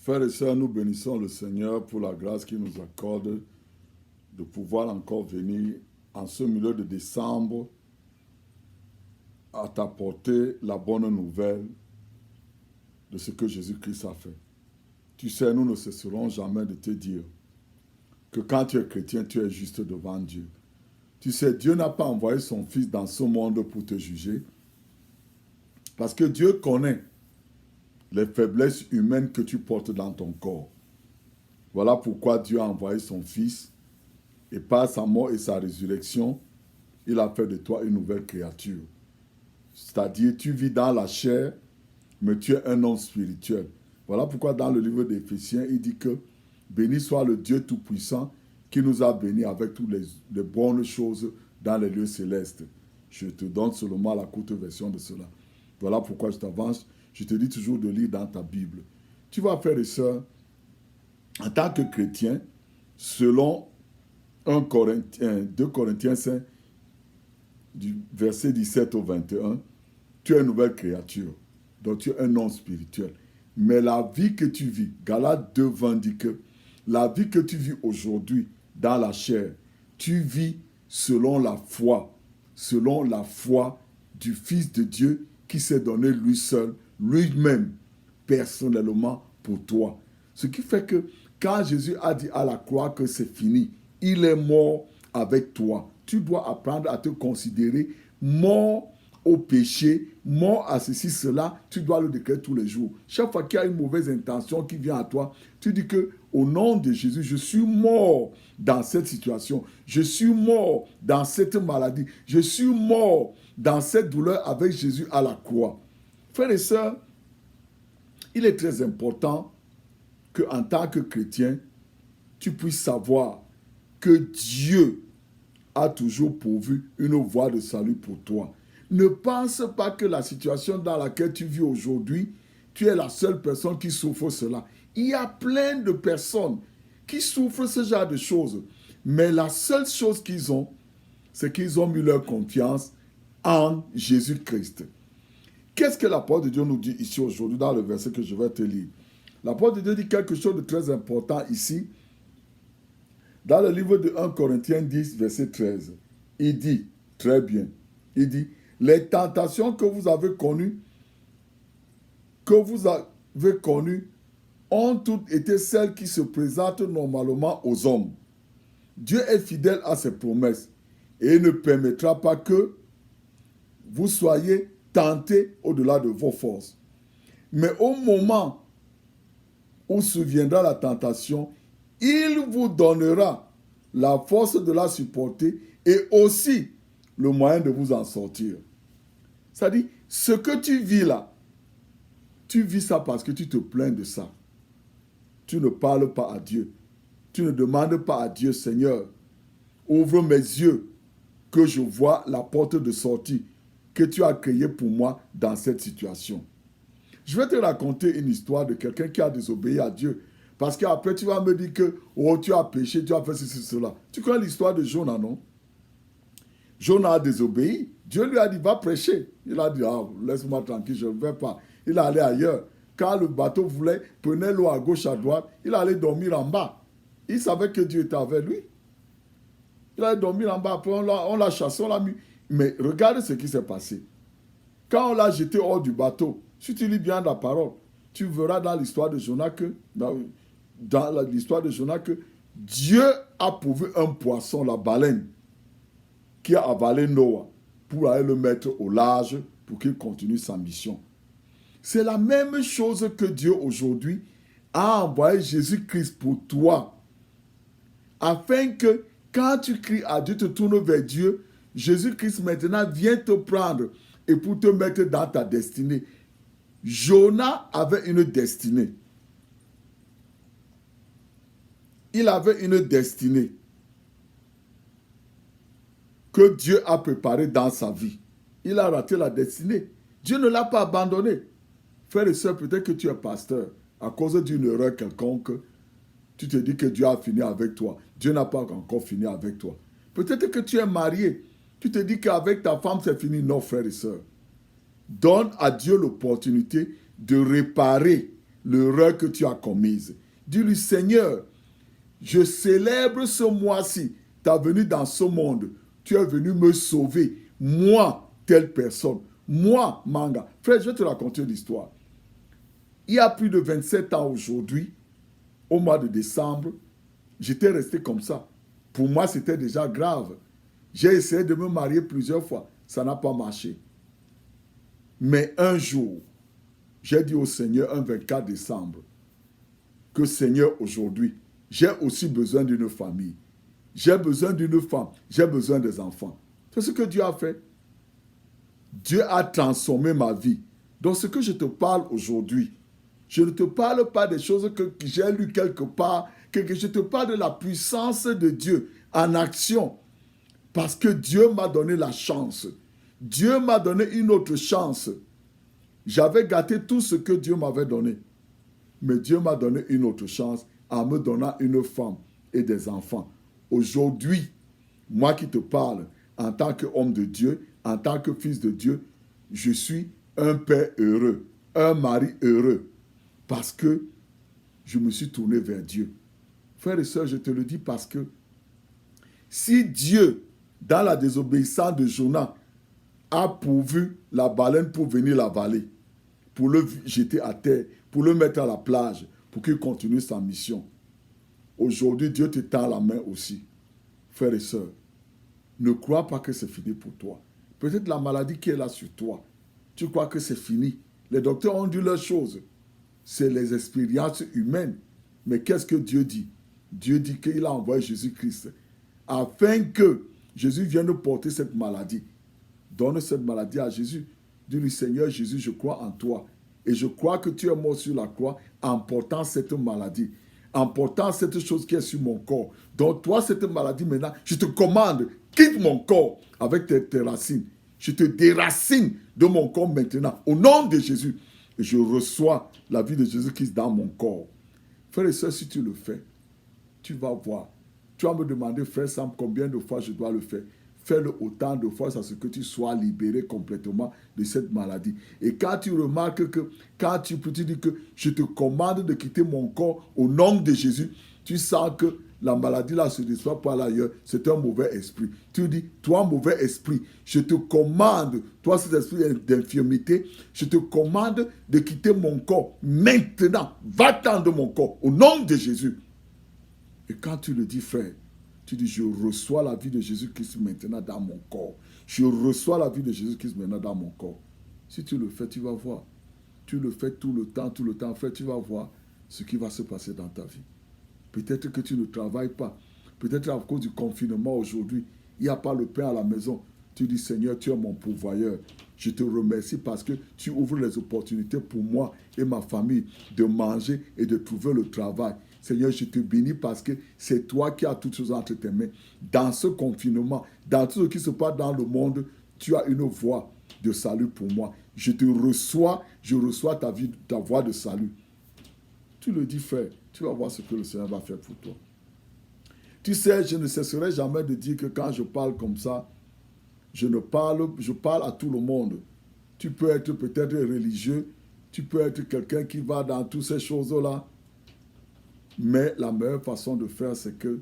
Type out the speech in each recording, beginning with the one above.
Frères et sœurs, nous bénissons le Seigneur pour la grâce qu'il nous accorde de pouvoir encore venir en ce milieu de décembre à t'apporter la bonne nouvelle de ce que Jésus-Christ a fait. Tu sais, nous ne cesserons jamais de te dire que quand tu es chrétien, tu es juste devant Dieu. Tu sais, Dieu n'a pas envoyé son Fils dans ce monde pour te juger, parce que Dieu connaît les faiblesses humaines que tu portes dans ton corps. Voilà pourquoi Dieu a envoyé son Fils, et par sa mort et sa résurrection, il a fait de toi une nouvelle créature. C'est-à-dire, tu vis dans la chair, mais tu es un homme spirituel. Voilà pourquoi dans le livre d'Éphésiens, il dit que béni soit le Dieu Tout-Puissant qui nous a bénis avec toutes les bonnes choses dans les lieux célestes. Je te donne seulement la courte version de cela. Voilà pourquoi je t'avance. Je te dis toujours de lire dans ta Bible. Tu vas, frères et sœurs, en tant que chrétien, selon 2 Corinthiens 5, du verset 17 au 21, tu es une nouvelle créature. Donc tu es un homme spirituel. Mais la vie que tu vis, Galates 2:20 dit que la vie que tu vis aujourd'hui dans la chair, tu vis selon la foi du Fils de Dieu qui s'est donné lui seul, lui-même, personnellement pour toi. Ce qui fait que quand Jésus a dit à la croix que c'est fini, il est mort avec toi. Tu dois apprendre à te considérer mort au péché, mort à ceci, cela, tu dois le déclarer tous les jours. Chaque fois qu'il y a une mauvaise intention qui vient à toi, tu dis que au nom de Jésus, je suis mort dans cette situation. Je suis mort dans cette maladie. Je suis mort dans cette douleur avec Jésus à la croix. Frères et sœurs, il est très important qu'en tant que chrétien, tu puisses savoir que Dieu a toujours pourvu une voie de salut pour toi. Ne pense pas que la situation dans laquelle tu vis aujourd'hui, tu es la seule personne qui souffre cela. Il y a plein de personnes qui souffrent ce genre de choses. Mais la seule chose qu'ils ont, c'est qu'ils ont mis leur confiance en Jésus-Christ. Qu'est-ce que la parole de Dieu nous dit ici aujourd'hui dans le verset que je vais te lire? La parole de Dieu dit quelque chose de très important ici. Dans le livre de 1 Corinthiens 10, verset 13, il dit, très bien, il dit, les tentations que vous avez connues, ont toutes été celles qui se présentent normalement aux hommes. Dieu est fidèle à ses promesses et ne permettra pas que vous soyez tentés au-delà de vos forces. Mais au moment où surviendra la tentation, il vous donnera la force de la supporter et aussi le moyen de vous en sortir. C'est-à-dire, ce que tu vis là, tu vis ça parce que tu te plains de ça. Tu ne parles pas à Dieu. Tu ne demandes pas à Dieu, Seigneur, ouvre mes yeux, que je vois la porte de sortie que tu as créée pour moi dans cette situation. Je vais te raconter une histoire de quelqu'un qui a désobéi à Dieu. Parce qu'après, tu vas me dire que oh, tu as péché, tu as fait ceci, cela. Tu connais l'histoire de Jonas, non? Jonas a désobéi. Dieu lui a dit, va prêcher. Il a dit, ah, laisse-moi tranquille, je ne vais pas. Il est allé ailleurs. Quand le bateau voulait, prenait l'eau à gauche, à droite, il allait dormir en bas. Il savait que Dieu était avec lui. Il allait dormir en bas. Après, on l'a chassé, on l'a mis. Mais regarde ce qui s'est passé. Quand on l'a jeté hors du bateau, si tu lis bien la parole, tu verras dans l'histoire de Jonas que, Dieu a pourvu un poisson, la baleine, qui a avalé Noah pour aller le mettre au large pour qu'il continue sa mission. C'est la même chose que Dieu aujourd'hui a envoyé Jésus-Christ pour toi, afin que quand tu cries à Dieu, te tournes vers Dieu, Jésus-Christ maintenant vient te prendre et pour te mettre dans ta destinée. Jonas avait une destinée. Il avait une destinée que Dieu a préparée dans sa vie. Il a raté la destinée. Dieu ne l'a pas abandonné. Frère et sœur, peut-être que tu es pasteur. À cause d'une erreur quelconque, tu te dis que Dieu a fini avec toi. Dieu n'a pas encore fini avec toi. Peut-être que tu es marié. Tu te dis qu'avec ta femme, c'est fini. Non, frère et sœur. Donne à Dieu l'opportunité de réparer l'erreur que tu as commise. Dis-lui, Seigneur, je célèbre ce mois-ci ta venue dans ce monde. Tu es venu me sauver. Moi, telle personne. Moi, Manga. Frère, je vais te raconter une histoire. Il y a plus de 27 ans aujourd'hui, au mois de décembre, j'étais resté comme ça. Pour moi, c'était déjà grave. J'ai essayé de me marier plusieurs fois. Ça n'a pas marché. Mais un jour, j'ai dit au Seigneur, un 24 décembre, que Seigneur, aujourd'hui, j'ai aussi besoin d'une famille. J'ai besoin d'une femme. J'ai besoin des enfants. C'est ce que Dieu a fait. Dieu a transformé ma vie. Donc, ce que je te parle aujourd'hui, je ne te parle pas des choses que j'ai lues quelque part, que je te parle de la puissance de Dieu en action. Parce que Dieu m'a donné la chance. Dieu m'a donné une autre chance. J'avais gâté tout ce que Dieu m'avait donné. Mais Dieu m'a donné une autre chance en me donnant une femme et des enfants. Aujourd'hui, moi qui te parle en tant qu'homme de Dieu, en tant que fils de Dieu, je suis un père heureux, un mari heureux, parce que je me suis tourné vers Dieu. Frères et sœurs, je te le dis parce que si Dieu, dans la désobéissance de Jonas, a pourvu la baleine pour venir l'avaler, pour le jeter à terre, pour le mettre à la plage, pour qu'il continue sa mission. Aujourd'hui, Dieu te tend la main aussi. Frères et sœurs, ne crois pas que c'est fini pour toi. Peut-être la maladie qui est là sur toi, tu crois que c'est fini. Les docteurs ont dit leurs choses. C'est les expériences humaines. Mais qu'est-ce que Dieu dit? Dieu dit qu'il a envoyé Jésus-Christ afin que Jésus vienne porter cette maladie. Donne cette maladie à Jésus. Dis-lui, Seigneur Jésus, je crois en toi. Et je crois que tu es mort sur la croix en portant cette maladie, en portant cette chose qui est sur mon corps. Donc toi, cette maladie, maintenant, je te commande, quitte mon corps avec tes racines. Je te déracine de mon corps maintenant, au nom de Jésus. Et je reçois la vie de Jésus-Christ dans mon corps. Frère et soeur, si tu le fais, tu vas voir. Tu vas me demander, frère Sam, combien de fois je dois le faire? Fais-le autant de fois à ce que tu sois libéré complètement de cette maladie. Et quand tu remarques que, quand tu dis que je te commande de quitter mon corps au nom de Jésus, tu sens que la maladie là se disparaît par ailleurs, c'est un mauvais esprit. Tu dis, toi mauvais esprit, je te commande, toi cet esprit d'infirmité, je te commande de quitter mon corps maintenant. Va-t'en de mon corps au nom de Jésus. Et quand tu le dis, frère, tu dis, je reçois la vie de Jésus-Christ maintenant dans mon corps. Je reçois la vie de Jésus-Christ maintenant dans mon corps. Si tu le fais, tu vas voir. Tu le fais tout le temps, frère, tu vas voir ce qui va se passer dans ta vie. Peut-être que tu ne travailles pas. Peut-être à cause du confinement aujourd'hui, il n'y a pas le pain à la maison. Tu dis, Seigneur, tu es mon pourvoyeur. Je te remercie parce que tu ouvres les opportunités pour moi et ma famille de manger et de trouver le travail. Seigneur, je te bénis parce que c'est toi qui as toutes choses entre tes mains. Dans ce confinement, dans tout ce qui se passe dans le monde, tu as une voie de salut pour moi. Je reçois ta voie de salut. Tu le dis, frère, tu vas voir ce que le Seigneur va faire pour toi. Tu sais, je ne cesserai jamais de dire que quand je parle comme ça, je parle à tout le monde. Tu peux être peut-être religieux, tu peux être quelqu'un qui va dans toutes ces choses-là. Mais la meilleure façon de faire, c'est que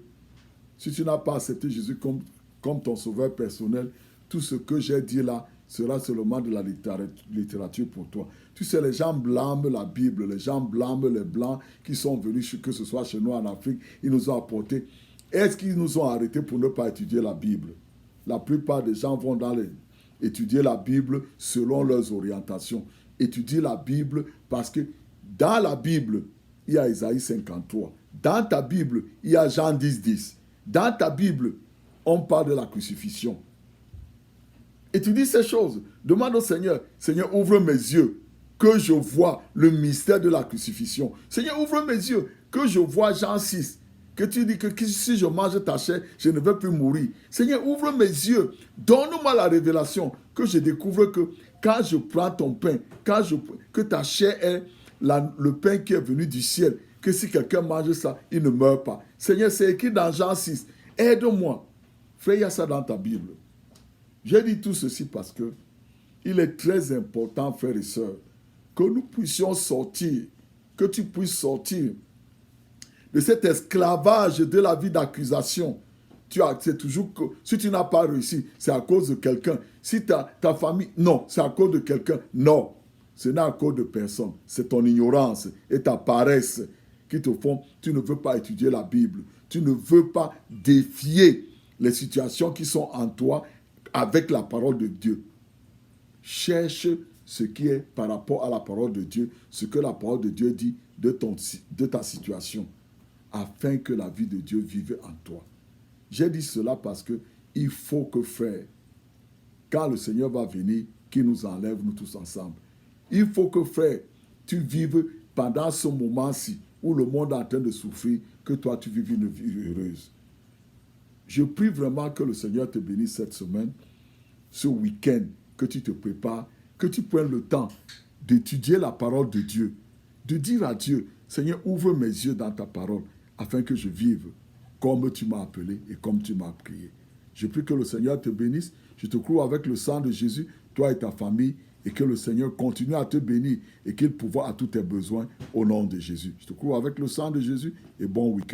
si tu n'as pas accepté Jésus comme ton sauveur personnel, tout ce que j'ai dit là sera seulement de la littérature pour toi. Tu sais, les gens blâment la Bible, les gens blâment les Blancs qui sont venus, que ce soit chez nous en Afrique, ils nous ont apporté. Est-ce qu'ils nous ont arrêtés pour ne pas étudier la Bible? La plupart des gens vont étudier la Bible selon leurs orientations. Étudier la Bible parce que dans la Bible, il y a Isaïe 53. Dans ta Bible, il y a Jean 10, 10. Dans ta Bible, on parle de la crucifixion. Et tu dis ces choses. Demande au Seigneur, Seigneur, ouvre mes yeux, que je vois le mystère de la crucifixion. Seigneur, ouvre mes yeux, que je vois Jean 6. Que tu dis que si je mange ta chair, je ne vais plus mourir. Seigneur, ouvre mes yeux, donne-moi la révélation, que je découvre que quand je prends ton pain, que ta chair est le pain qui est venu du ciel, que si quelqu'un mange ça, il ne meurt pas. Seigneur, c'est écrit dans Jean 6. Aide-moi. Frère, il y a ça dans ta Bible. J'ai dit tout ceci parce que il est très important, frères et sœurs, que nous puissions sortir, que tu puisses sortir de cet esclavage de la vie d'accusation. C'est toujours que si tu n'as pas réussi, c'est à cause de quelqu'un. Si ta famille, non, c'est à cause de quelqu'un. Non, ce n'est à cause de personne. C'est ton ignorance et ta paresse qui te font, tu ne veux pas étudier la Bible. Tu ne veux pas défier les situations qui sont en toi avec la parole de Dieu. Cherche ce qui est par rapport à la parole de Dieu, ce que la parole de Dieu dit de ta situation, afin que la vie de Dieu vive en toi. J'ai dit cela parce que il faut que, frère, quand le Seigneur va venir, qu'il nous enlève, nous tous ensemble. Il faut que, frère, tu vives pendant ce moment-ci où le monde est en train de souffrir, que toi, tu vives une vie heureuse. Je prie vraiment que le Seigneur te bénisse cette semaine, ce week-end, que tu te prépares, que tu prennes le temps d'étudier la parole de Dieu, de dire à Dieu, Seigneur, ouvre mes yeux dans ta parole, afin que je vive comme tu m'as appelé et comme tu m'as prié. Je prie que le Seigneur te bénisse. Je te couvre avec le sang de Jésus, toi et ta famille, et que le Seigneur continue à te bénir et qu'il pourvoie à tous tes besoins au nom de Jésus. Je te couvre avec le sang de Jésus et bon week-end.